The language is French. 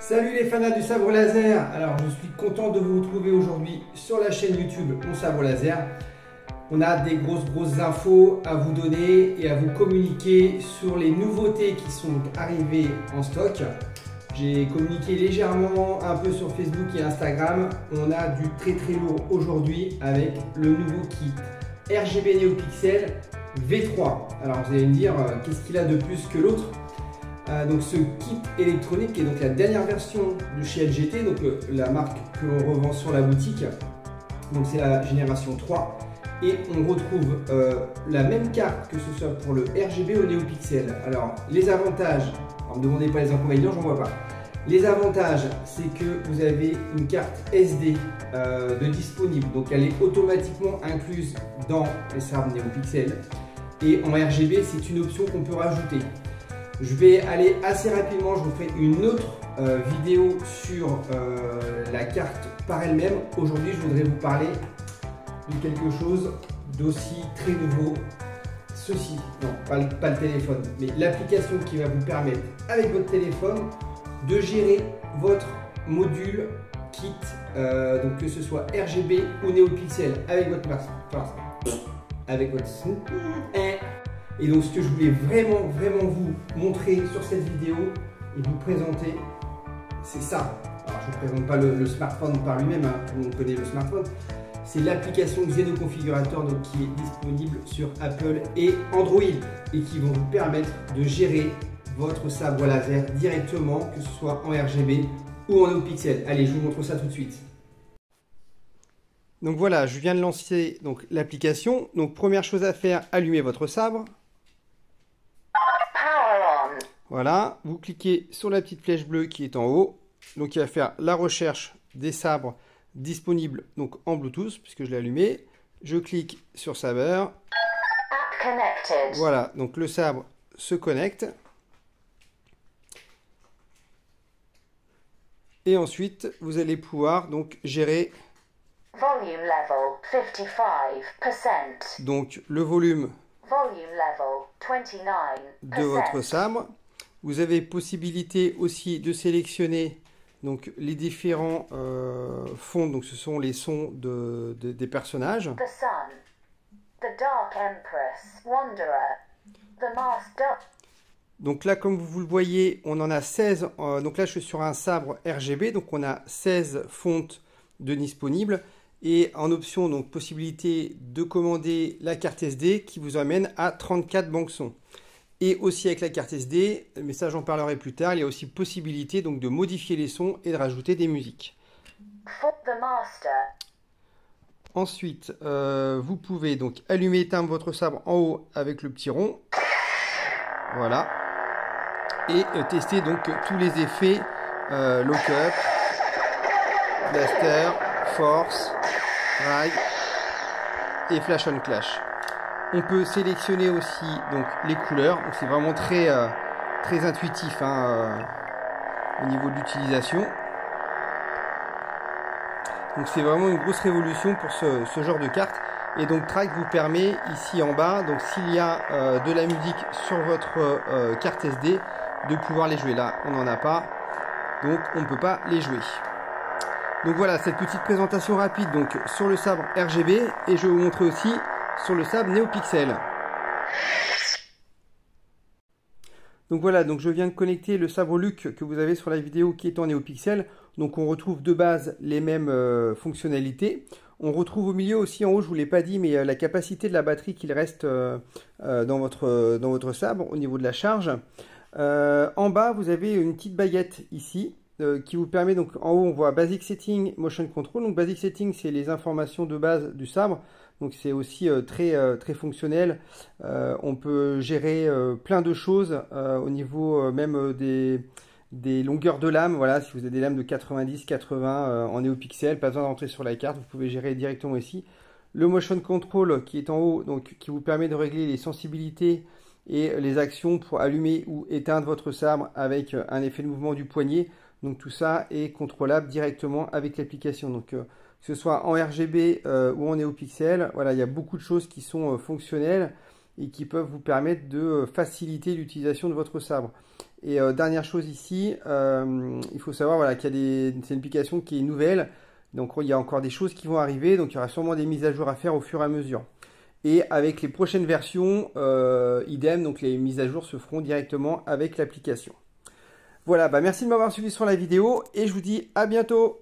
Salut les fanats du sabre laser. Alors je suis content de vous retrouver aujourd'hui sur la chaîne YouTube Mon Sabre Laser. On a des grosses infos à vous donner et à vous communiquer sur les nouveautés qui sont arrivées en stock. J'ai communiqué légèrement un peu sur Facebook et Instagram. On a du très lourd aujourd'hui avec le nouveau kit RGB NeoPixel V3. Alors vous allez me dire qu'est-ce qu'il a de plus que l'autre. Donc ce kit électronique est donc la dernière version de chez LGT, donc la marque que l'on revend sur la boutique. Donc c'est la génération 3 et on retrouve la même carte que ce soit pour le RGB ou NeoPixel. Alors les avantages, ne me demandez pas les inconvénients, j'en vois pas. Les avantages, c'est que vous avez une carte SD de disponible, donc elle est automatiquement incluse dans les sabres NeoPixel. Et en RGB, c'est une option qu'on peut rajouter. Je vais aller assez rapidement, je vous ferai une autre vidéo sur la carte par elle-même. Aujourd'hui, je voudrais vous parler de quelque chose d'aussi très nouveau. Ceci, non, pas le téléphone, mais l'application qui va vous permettre, avec votre téléphone, de gérer votre module kit, donc que ce soit RGB ou NeoPixel, avec votre Et donc ce que je voulais vraiment vous montrer sur cette vidéo et vous présenter, c'est ça. Alors je ne vous présente pas le smartphone par lui-même, hein, tout le monde connaît le smartphone. C'est l'application Xeno Configurator donc, qui est disponible sur Apple et Android et qui vont vous permettre de gérer votre sabre laser directement, que ce soit en RGB ou en NeoPixel. Allez, je vous montre ça tout de suite. Donc voilà, je viens de lancer l'application. Donc première chose à faire, allumer votre sabre. Voilà, vous cliquez sur la petite flèche bleue qui est en haut. Donc il va faire la recherche des sabres disponibles donc en Bluetooth puisque je l'ai allumé. Je clique sur sabre. Voilà, donc le sabre se connecte. Et ensuite, vous allez pouvoir donc gérer Volume level 55%. donc le volume Volume level 29%. de votre sabre. Vous avez possibilité aussi de sélectionner donc les différents fonds, donc ce sont les sons des personnages. The Sun, The Dark Empress, Wanderer, The Master. Donc là, comme vous le voyez, on en a 16. Donc là, je suis sur un sabre RGB, donc on a 16 fontes de disponibles. Et en option, donc possibilité de commander la carte SD qui vous amène à 34 banques sons. Et aussi avec la carte SD, mais ça j'en parlerai plus tard, il y a aussi possibilité donc de modifier les sons et de rajouter des musiques. Ensuite, vous pouvez donc allumer et éteindre votre sabre en haut avec le petit rond. Voilà. Et tester donc tous les effets lock-up, blaster, force, ride et flash on clash. On peut sélectionner aussi donc les couleurs, c'est vraiment très intuitif hein, au niveau de l'utilisation. Donc c'est vraiment une grosse révolution pour ce genre de carte. Et donc Track vous permet ici en bas, donc s'il y a de la musique sur votre carte SD, de pouvoir les jouer. Là on n'en a pas, donc on ne peut pas les jouer. Donc voilà cette petite présentation rapide donc sur le sabre RGB et je vais vous montrer aussi sur le sabre NeoPixel. Donc voilà, donc je viens de connecter le sabre Luc que vous avez sur la vidéo qui est en NeoPixel. Donc on retrouve de base les mêmes fonctionnalités. On retrouve au milieu aussi en haut, je ne vous l'ai pas dit, mais la capacité de la batterie qu'il reste dans votre sabre au niveau de la charge. En bas, vous avez une petite baguette ici qui vous permet, donc en haut on voit Basic Setting, Motion Control. Donc Basic Setting, c'est les informations de base du sabre. Donc c'est aussi très fonctionnel. On peut gérer plein de choses au niveau même des longueurs de lames. Voilà, si vous avez des lames de 90, 80 en NeoPixel, pas besoin d'entrer sur la carte, vous pouvez gérer directement ici. Le Motion Control qui est en haut, donc qui vous permet de régler les sensibilités et les actions pour allumer ou éteindre votre sabre avec un effet de mouvement du poignet. Donc tout ça est contrôlable directement avec l'application. Donc que ce soit en RGB ou en NeoPixel, voilà, il y a beaucoup de choses qui sont fonctionnelles et qui peuvent vous permettre de faciliter l'utilisation de votre sabre. Et dernière chose ici, il faut savoir voilà, c'est une application qui est nouvelle, donc il y a encore des choses qui vont arriver, donc il y aura sûrement des mises à jour à faire au fur et à mesure. Et avec les prochaines versions, idem, donc les mises à jour se feront directement avec l'application. Voilà, bah merci de m'avoir suivi sur la vidéo et je vous dis à bientôt.